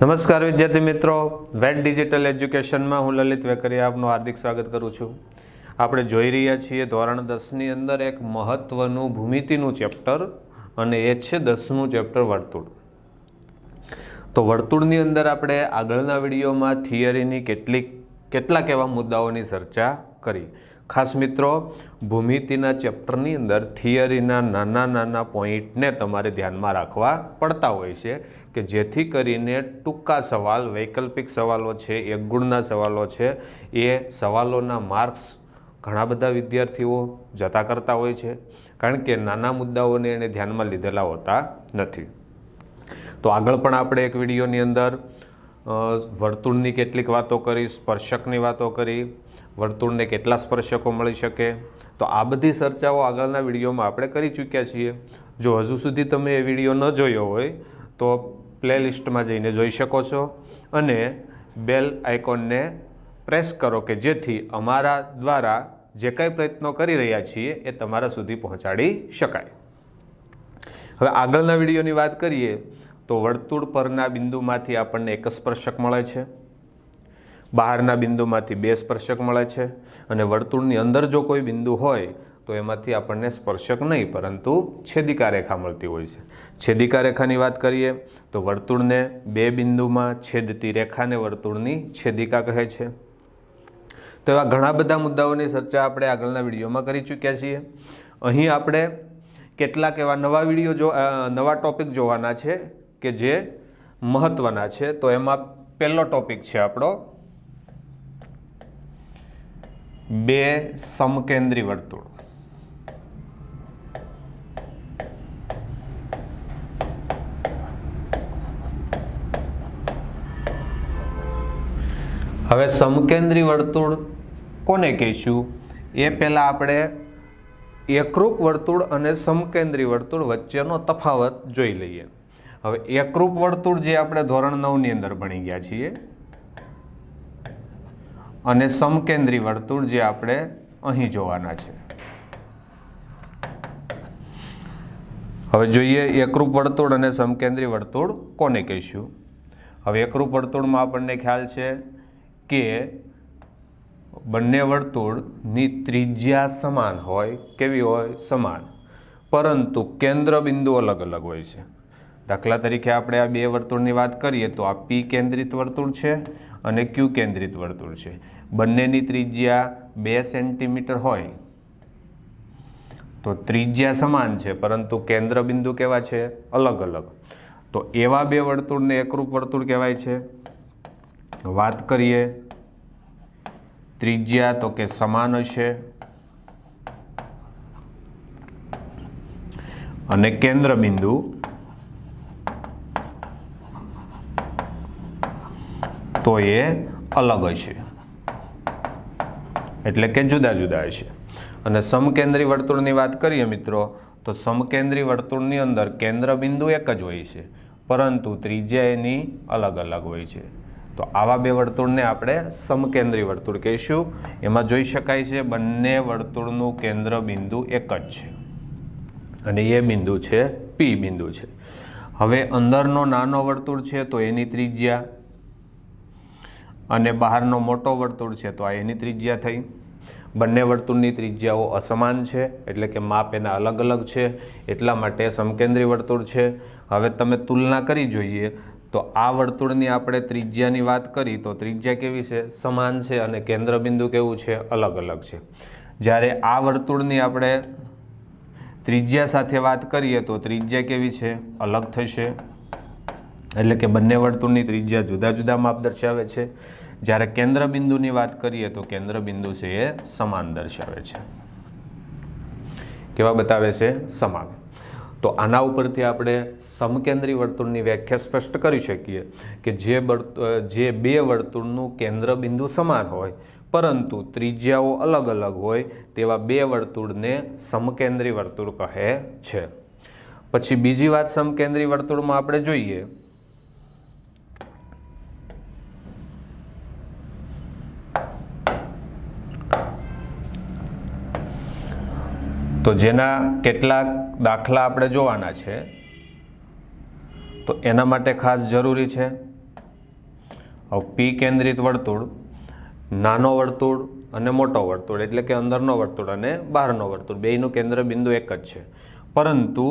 નમસ્કાર વિદ્યાર્થી મિત્રો, વેટ ડિજિટલ એજ્યુકેશનમાં હું લલિત વેકરિયા આપનું હાર્દિક સ્વાગત કરું છું। આપણે જોઈ રહ્યા છીએ ધોરણ 10ની અંદર એક મહત્વનું ભૂમિતિનું ચેપ્ટર અને એ છે 10મું ચેપ્ટર વર્તુળ। તો વર્તુળની અંદર આપણે આગળના વિડીયોમાં થિયરીની કેટલાક એવા મુદ્દાઓની ચર્ચા કરી। ખાસ મિત્રો, ભૂમિતિના ચેપ્ટરની અંદર થિયરીના નાના પોઈન્ટને તમારે ધ્યાનમાં રાખવા પડતા હોય છે કે જેથી કરીને ટૂંકા સવાલ, વૈકલ્પિક સવાલો છે, એક ગુણના સવાલો છે, એ સવાલોના માર્ક્સ ઘણા બધા વિદ્યાર્થીઓ જતા કરતા હોય છે, કારણ કે નાના મુદ્દાઓને એને ધ્યાનમાં લીધેલા હોતા નથી। તો આગળ પણ આપણે એક વિડીયોની અંદર વર્તુળની કેટલીક વાતો કરી, સ્પર્શકની વાતો કરી, વર્તુળને કેટલા સ્પર્શકો મળી શકે, તો આ બધી ચર્ચાઓ આગળના વિડીયોમાં આપણે કરી ચૂક્યા છીએ। જો હજુ સુધી તમે એ વિડીયો ન જોયો હોય તો પ્લેલિસ્ટમાં જઈને જોઈ શકો છો અને બેલ આઇકોનને પ્રેસ કરો કે જેથી અમારા દ્વારા જે કાંઈ પ્રયત્નો કરી રહ્યા છીએ એ તમારા સુધી પહોંચાડી શકાય। હવે આગળના વિડીયોની વાત કરીએ તો વર્તુળ પરના બિંદુમાંથી આપણને એક સ્પર્શક મળે છે, બહારના બિંદુમાંથી બે સ્પર્શક મળે છે અને વર્તુળની અંદર જો કોઈ બિંદુ હોય તો એમાંથી આપણને સ્પર્શક નહીં પરંતુ છેદિકા રેખા મળતી હોય છે। છેદિકા રેખાની વાત કરીએ તો વર્તુળને બે બિંદુમાં છેદતી રેખાને વર્તુળની છેદિકા કહે છે। તો એવા ઘણા બધા મુદ્દાઓની ચર્ચા આપણે આગળના વિડીયોમાં કરી ચૂક્યા છીએ। અહીં આપણે કેટલાક એવા નવા ટોપિક જોવાના છે કે જે મહત્વના છે। તો એમાં પહેલો ટોપિક છે આપણો બે સમકેન્દ્રી વર્તુળ। હવે સમકેન્દ્રી વર્તુળ કોને કહીશું એ પહેલાં આપણે એકરૂપ વર્તુળ અને સમકેન્દ્રી વર્તુળ વચ્ચેનો તફાવત જોઈ લઈએ। હવે એકરૂપ વર્તુળ જે આપણે ધોરણ 9ની અંદર ભણી ગયા છીએ અને સમકેન્દ્રી વર્તુળ જે આપણે અહીં જોવાના છે। હવે જોઈએ એકરૂપ વર્તુળ અને સમકેન્દ્રી વર્તુળ કોને કહીશું। હવે એકરૂપ વર્તુળમાં આપણને ખ્યાલ છે કે બંને વર્તુળની ત્રિજ્યા સમાન હોય। કેવી હોય? સમાન, પરંતુ કેન્દ્ર બિંદુ અલગ અલગ હોય છે। દાખલા તરીકે આપણે આ બે વર્તુળની વાત કરીએ તો આ પી કેન્દ્રિત વર્તુળ છે અને ક્યુ કેન્દ્રિત વર્તુળ છે। બંનેની ત્રિજ્યા 2 સેન્ટીમીટર હોય તો ત્રિજ્યા સમાન છે પરંતુ કેન્દ્ર બિંદુ કેવા છે? અલગ અલગ। તો એવા બે વર્તુળને એકરૂપ વર્તુળ કહેવાય છે। વાત કરીએ ત્રિજ્યા તો કે સમાન હશે અને કેન્દ્ર બિંદુ તો એ અલગ હશે, એટલે કે જુદા જુદા હશે। અને સમકેન્દ્રી વર્તુળની વાત કરીએ મિત્રો તો સમકેન્દ્રી વર્તુળની અંદર કેન્દ્ર બિંદુ એક જ હોય છે પરંતુ ત્રિજ્યા એની અલગ અલગ હોય છે। તો આવા બે વર્તુળને આપણે સમકેન્દ્રી વર્તુળ કહીશું। એમાં જોઈ શકાય છે બંને વર્તુળનું કેન્દ્ર બિંદુ એક જ છે અને એ બિંદુ છે પી બિંદુ છે। હવે અંદરનો નાનો વર્તુળ છે તો એની ત્રિજ્યા અને બહારનો મોટો વર્તુળ છે તો આ એની ત્રિજ્યા થઈ। બંને વર્તુળની ત્રિજ્યાઓ અસમાન છે એટલે કે માપ એના અલગ અલગ છે, એટલા માટે સમકેન્દ્રી વર્તુળ છે। હવે તમે તુલના કરી જોઈએ તો આ વર્તુળની આપણે ત્રિજ્યાની વાત કરી તો ત્રિજ્યા કેવી છે? સમાન છે અને કેન્દ્ર બિંદુ કેવું છે? અલગ અલગ છે। જ્યારે આ વર્તુળની આપણે ત્રિજ્યા સાથે વાત કરીએ તો ત્રિજ્યા કેવી છે? અલગ થશે, એટલે કે બંને વર્તુળની ત્રિજ્યા જુદા જુદા માપ દર્શાવે છે। જ્યારે કેન્દ્ર બિંદુની વાત કરીએ તો કેન્દ્ર બિંદુ છે એ સમાન દર્શાવે છે। કેવા બતાવે છે? સમાન। તો આના ઉપરથી આપણે સમકેન્દ્રી વર્તુળની વ્યાખ્યા સ્પષ્ટ કરી શકીએ કે જે બે વર્તુળનું કેન્દ્ર બિંદુ સમાન હોય પરંતુ ત્રિજ્યાઓ અલગ અલગ હોય તેવા બે વર્તુળને સમકેન્દ્રી વર્તુળ કહે છે। પછી બીજી વાત સમકેન્દ્રી વર્તુળમાં આપણે જોઈએ તો જેના કેટલાક દાખલા આપણે જોવાના છે તો એના માટે ખાસ જરૂરી છે હવે પી કેન્દ્રિત વર્તુળ, નાનો વર્તુળ અને મોટો વર્તુળ એટલે કે અંદરનો વર્તુળ અને બહારનો વર્તુળ બેયનું કેન્દ્ર બિંદુ એક જ છે, પરંતુ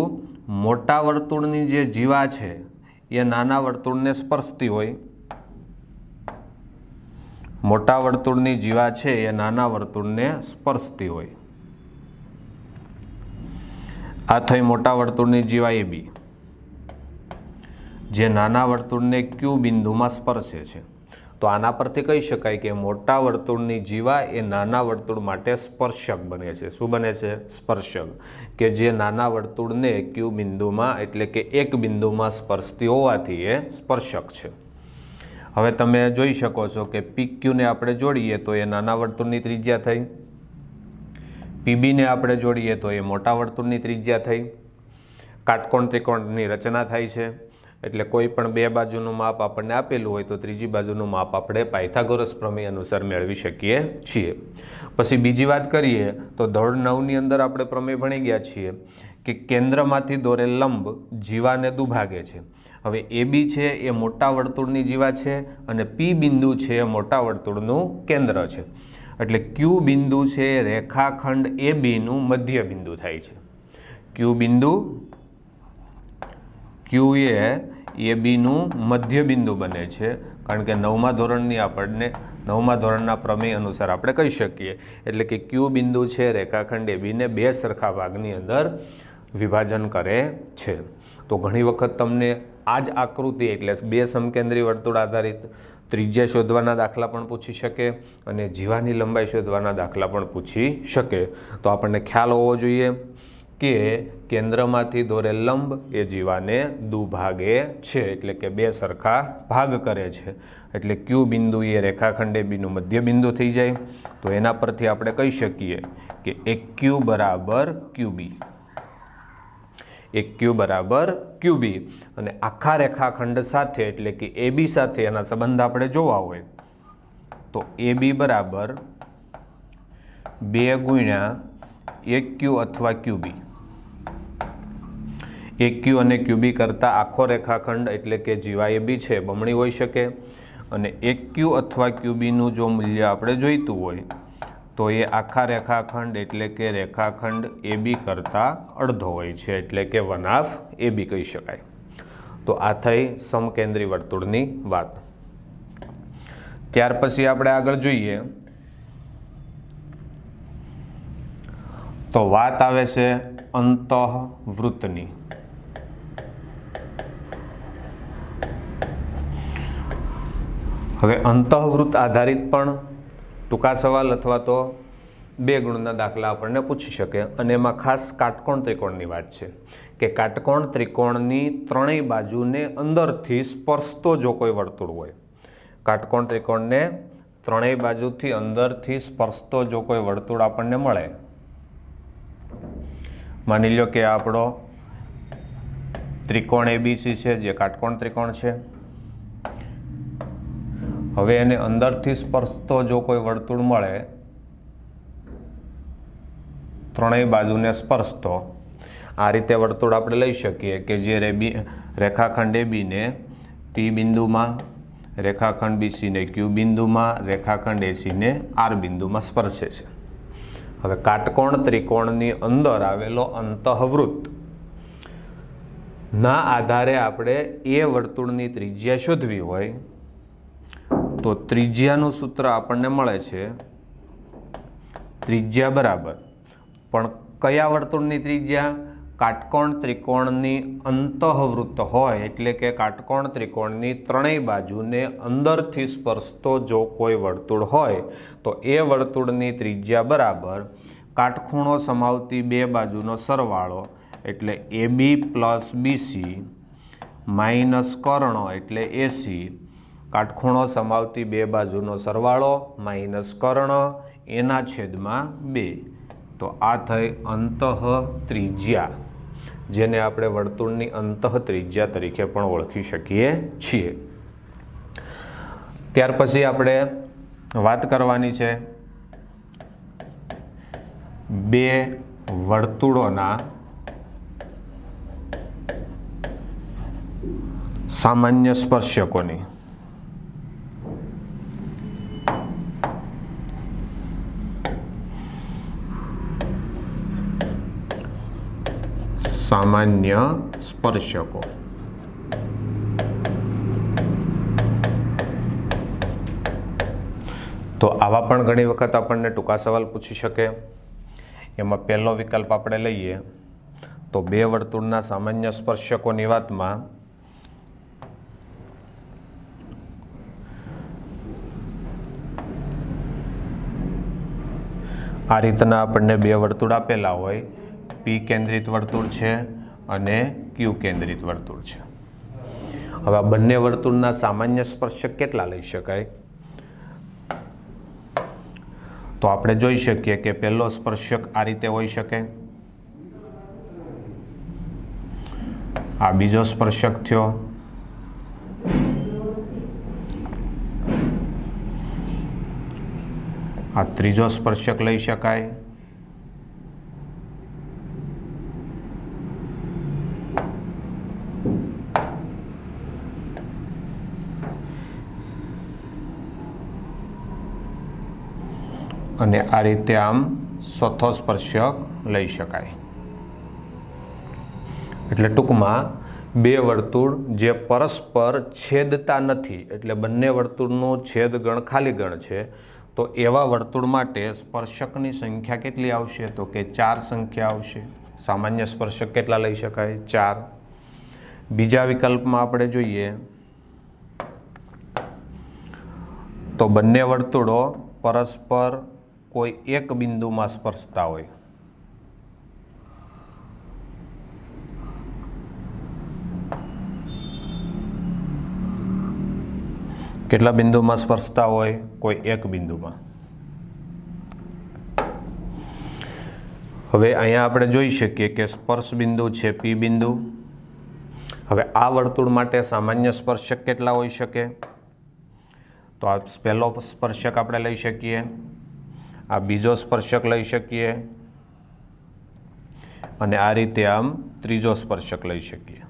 મોટા વર્તુળની જે જીવા છે એ નાના વર્તુળને સ્પર્શતી હોય, મોટા વર્તુળની જીવા છે એ નાના વર્તુળને સ્પર્શતી હોય. આ થઈ મોટા વર્તુળની જીવા એ બી, જે નાના વર્તુળને ક્યુ બિંદુમાં સ્પર્શે છે. તો આના પરથી કહી શકાય કે મોટા વર્તુળની જીવા એ નાના વર્તુળ માટે સ્પર્શક બને છે. શું બને છે? સ્પર્શક, કે જે નાના વર્તુળને ક્યુ બિંદુમાં એટલે કે એક બિંદુમાં સ્પર્શતી હોવાથી એ સ્પર્શક છે. હવે તમે જોઈ શકો છો કે પી ક્યુને આપણે જોડીએ તો એ નાના વર્તુળની ત્રિજ્યા થઈ, પીબીને આપણે જોડીએ તો એ મોટા વર્તુળની ત્રિજ્યા થઈ. કાટકોણ ત્રિકોણની રચના થાય છે, એટલે કોઈ પણ બે બાજુનું માપ આપણને આપેલું હોય તો ત્રીજી બાજુનું માપ આપણે પાયથાગોરસ પ્રમેય અનુસાર મેળવી શકીએ છીએ. પછી બીજી વાત કરીએ તો ધોરણ 9ની અંદર આપણે પ્રમેય ભણી ગયા છીએ કે કેન્દ્રમાંથી દોરેલ લંબ જીવાને દુભાગે છે. હવે એ બી છે એ મોટા વર્તુળની જીવા છે અને પી બિંદુ છે એ મોટા વર્તુળનું કેન્દ્ર છે. એટલે ક્યુ બિંદુ છે એ રેખાખંડ એ બીનું મધ્ય બિંદુ થાય છે. ક્યુ બિંદુ ક્યુ એ બીનું મધ્ય બિંદુ બને છે, કારણ કે 9મા ધોરણની આપણને 9મા ધોરણના પ્રમેય અનુસાર આપણે કહી શકીએ. એટલે કે ક્યુ બિંદુ છે રેખાખંડ એ બીને બે સરખા ભાગની અંદર વિભાજન કરે છે. તો ઘણી વખત તમને આ જ આકૃતિ એટલે બે સમકેન્દ્રી વર્તુળ આધારિત ત્રિજ્યા શોધવાના દાખલા પણ પૂછી શકે અને જીવાની લંબાઈ શોધવાના દાખલા પણ પૂછી શકે. તો આપણને ખ્યાલ હોવો જોઈએ કે કેન્દ્રમાંથી દોરેલ લંબ એ જીવાને દુભાગે છે, એટલે કે બે સરખા ભાગ કરે છે. એટલે ક્યુ બિંદુ એ રેખાખંડ એ બીનું મધ્ય બિંદુ થઈ જાય. તો એના પરથી આપણે કહી શકીએ કે એક ક્યુ બરાબર ક્યુબી, એક ક્યુ બરાબર ક્યુબી. અને આખા રેખાખંડ સાથે એટલે કે એ બી સાથે એના સંબંધ આપણે જોવા હોય તો એ બી બરાબર 2 ગુણ્યા એક ક્યુ અથવા ક્યુબી. એક ક્યુ અને ક્યુબી કરતાં આખો રેખાખંડ એટલે કે જીવા એ બી છે બમણી હોઈ શકે, અને એક ક્યુ અથવા ક્યુબીનું જો મૂલ્ય આપણે જોઈતું હોય તો એ આખા રેખાખંડ એટલે કે રેખાખંડ એ બી કરતાં અડધો હોય છે, એટલે કે 1/2 એ બી કહી શકાય. તો આ થઈ સમકેન્દ્રી વર્તુળની વાત. ત્યાર પછી આપણે આગળ જોઈએ તો વાત આવે છે અંતઃવૃત્તની. હવે અંતઃવૃત્ત આધારિત પણ ટૂંકા સવાલ અથવા તો 2 ગુણના દાખલા આપણને પૂછી શકે, અને એમાં ખાસ કાટકોણ ત્રિકોણની વાત છે કે કાટકોણ ત્રિકોણની ત્રણેય બાજુને અંદરથી સ્પર્શતો જો કોઈ વર્તુળ હોય, કાટકોણ ત્રિકોણને ત્રણેય બાજુથી અંદરથી સ્પર્શતો જો કોઈ વર્તુળ આપણને મળે, માની લો કે આપણો ત્રિકોણ એબીસી છે જે કાટકોણ ત્રિકોણ છે. હવે એને અંદરથી સ્પર્શતો જો કોઈ વર્તુળ મળે, ત્રણેય બાજુને સ્પર્શતો, આ રીતે વર્તુળ આપણે લઈ શકીએ કે જે રેખાખંડ એ બીને પી બિંદુમાં, રેખાખંડ બીસીને ક્યુ બિંદુમાં, રેખાખંડ એસીને આર બિંદુમાં સ્પર્શે છે. હવે કાટકોણ ત્રિકોણની અંદર આવેલો અંતઃવૃત્ત ના આધારે આપણે એ વર્તુળની ત્રિજ્યા શોધવી હોય તો ત્રિજ્યાનું સૂત્ર આપણને મળે છે ત્રિજ્યા બરાબર, પણ કયા વર્તુળની ત્રિજ્યા? કાટકોણ ત્રિકોણની અંતઃવૃત્ત હોય એટલે કે કાટકોણ ત્રિકોણની ત્રણેય બાજુને અંદરથી સ્પર્શતો જો કોઈ વર્તુળ હોય તો એ વર્તુળની ત્રિજ્યા બરાબર કાટખૂણો સમાવતી બે બાજુનો સરવાળો એટલે AB પ્લસ BC માઇનસ કર્ણો એટલે AC, કાટખૂણો સમાવતી બે બાજુનો સરવાળો માઇનસ કર્ણ એના છેદમાં 2. તો આ થઈ અંતઃ ત્રિજ્યા, જેને આપણે વર્તુળની અંતઃ ત્રિજ્યા તરીકે પણ ઓળખી શકીએ છીએ. ત્યાર પછી આપણે વાત કરવાની છે બે વર્તુળોના સામાન્ય સ્પર્શકોની. સામાન્ય સ્પર્શકો. તો આવા પણ ઘણી વખત આપણને ટૂંકા સવાલ પૂછી શકે. એમાં પહેલો વિકલ્પ આપણે લઈએ તો બે વર્તુળના સામાન્ય સ્પર્શકોની વાતમાં આ રીતના આપણને બે વર્તુળ આપેલા હોય, પી કેન્દ્રિત વર્તુળ છે અને ક્યુ કેન્દ્રિત વર્તુળ છે. હવે આ બંને વર્તુળના સામાન્ય સ્પર્શક કેટલા લઈ શકાય? તો આપણે જોઈ શકીએ કે પહેલો સ્પર્શક આ રીતે હોઈ શકે, આ બીજો સ્પર્શક થયો, આ ત્રીજો સ્પર્શક લઈ શકાય, અને આ રીતે આમ ચોથો સ્પર્શક લઈ શકાય. એટલે ટૂંકમાં બે વર્તુળ જે પરસ્પર છેદતા નથી, એટલે બંને વર્તુળનું છેદગણ ખાલી ગણ છે, તો એવા વર્તુળ માટે સ્પર્શકની સંખ્યા કેટલી આવશે? તો કે 4 સંખ્યા આવશે. સામાન્ય સ્પર્શક કેટલા લઈ શકાય? 4. બીજા વિકલ્પમાં આપણે જોઈએ તો બંને વર્તુળો પરસ્પર કોઈ એક બિંદુમાં સ્પર્શતા હોય. કેટલા બિંદુમાં સ્પર્શતા હોય? કોઈ એક બિંદુમાં. હવે અહીંયા આપણે જોઈ શકીએ કે સ્પર્શ બિંદુ છે પી બિંદુ. હવે આ વર્તુળ માટે સામાન્ય સ્પર્શક કેટલા હોઈ શકે? તો આ પહેલો સ્પર્શક આપણે લઈ શકીએ, આ બીજો સ્પર્શક લઈ શકીએ, અને આ રીતે આમ ત્રીજો સ્પર્શક લઈ શકીએ.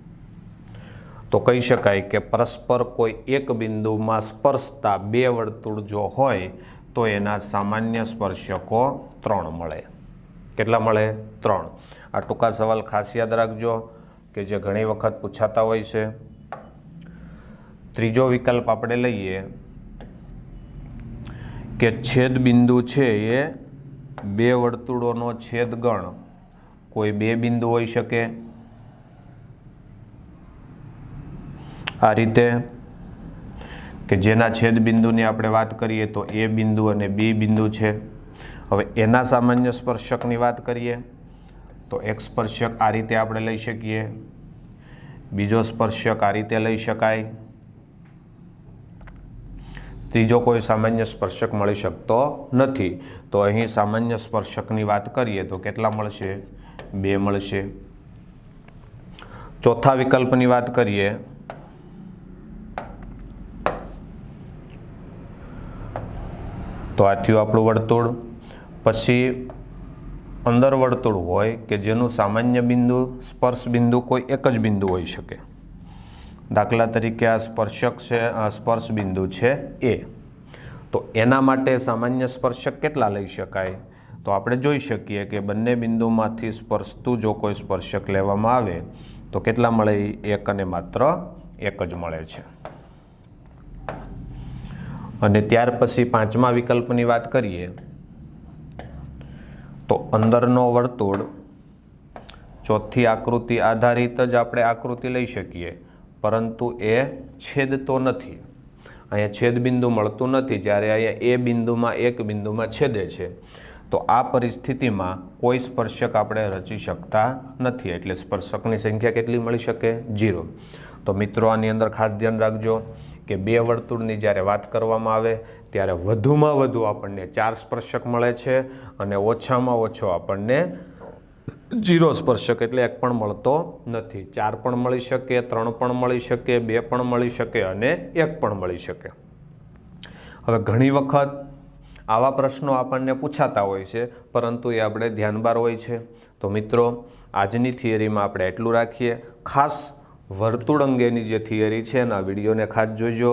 તો કહી શકાય કે પરસ્પર કોઈ એક બિંદુમાં સ્પર્શતા બે વર્તુળ જો હોય તો એના સામાન્ય સ્પર્શકો 3 મળે. કેટલા મળે? 3. આ ટૂંકા સવાલ ખાસ યાદ રાખજો કે જે ઘણી વખત પૂછાતા હોય છે. ત્રીજો વિકલ્પ આપણે લઈએ કે છેદ બિંદુ છે એ બે વર્તુળોનો છેદગણ કોઈ બે બિંદુ હોઈ શકે. આ રીતે કે જેના છેદ બિંદુની આપણે વાત કરીએ તો એ બિંદુ અને બી બિંદુ છે. હવે એના સામાન્ય સ્પર્શકની વાત કરીએ તો એક સ્પર્શક આ રીતે આપણે લઈ શકીએ, બીજો સ્પર્શક આ રીતે લઈ શકાય, ત્રીજો કોઈ સામાન્ય સ્પર્શક મળી શકતો નથી. તો અહીં સામાન્ય સ્પર્શકની વાત કરીએ તો કેટલા મળશે? 2 મળશે. ચોથા વિકલ્પની વાત કરીએ તો આ થયું આપણું વર્તુળ. પછી અંદર વર્તુળ હોય કે જેનું સામાન્ય બિંદુ સ્પર્શ બિંદુ કોઈ એક જ બિંદુ હોઈ શકે. દાખલા તરીકે આ સ્પર્શક છે, આ સ્પર્શ બિંદુ છે એ. તો એના માટે સામાન્ય સ્પર્શક કેટલા લઈ શકાય? તો આપણે જોઈ શકીએ કે બંને બિંદુમાંથી સ્પર્શતું જો કોઈ સ્પર્શક લેવામાં આવે તો કેટલા મળે? 1 અને માત્ર 1 જ મળે છે. અને ત્યાર પછી પાંચમા વિકલ્પની વાત કરીએ તો અંદરનો વર્તુળ ચોથી આકૃતિ આધારિત જ આપણે આકૃતિ લઈ શકીએ, પરંતુ એ છેદતો નથી. અહીંયા છેદબિંદુ મળતું નથી, જ્યારે અહીંયા એ બિંદુમાં એક બિંદુમાં છેદે છે. તો આ પરિસ્થિતિમાં કોઈ સ્પર્શક આપણે રચી શકતા નથી, એટલે સ્પર્શકની સંખ્યા કેટલી મળી શકે? 0. તો મિત્રો આની અંદર ખાસ ધ્યાન રાખજો કે બે વર્તુળની જ્યારે વાત કરવામાં આવે ત્યારે વધુમાં વધુ આપણને 4 સ્પર્શક મળે છે અને ઓછામાં ઓછો આપણને 0 સ્પર્શક એટલે એક પણ મળતો નથી. 4 પણ મળી શકે, 3 પણ મળી શકે, 2 પણ મળી શકે અને 1 પણ મળી શકે. હવે ઘણી વખત આવા પ્રશ્નો આપણને પૂછાતા હોય છે, પરંતુ એ આપણે ધ્યાન બહાર હોય છે. તો મિત્રો આજની થિયરીમાં આપણે એટલું રાખીએ. ખાસ વર્તુળ અંગેની જે થિયરી છે એના વિડીયોને ખાસ જોજો,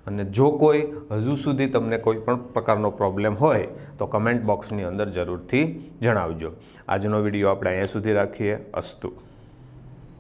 અને જો કોઈ હજુ સુધી તમને કોઈ પણ પ્રકારનો પ્રોબ્લેમ હોય તો કમેન્ટ બોક્સની અંદર જરૂરથી જણાવજો. આજનો વિડીયો આપણે અહીંયા સુધી રાખીએ. અસ્તુ.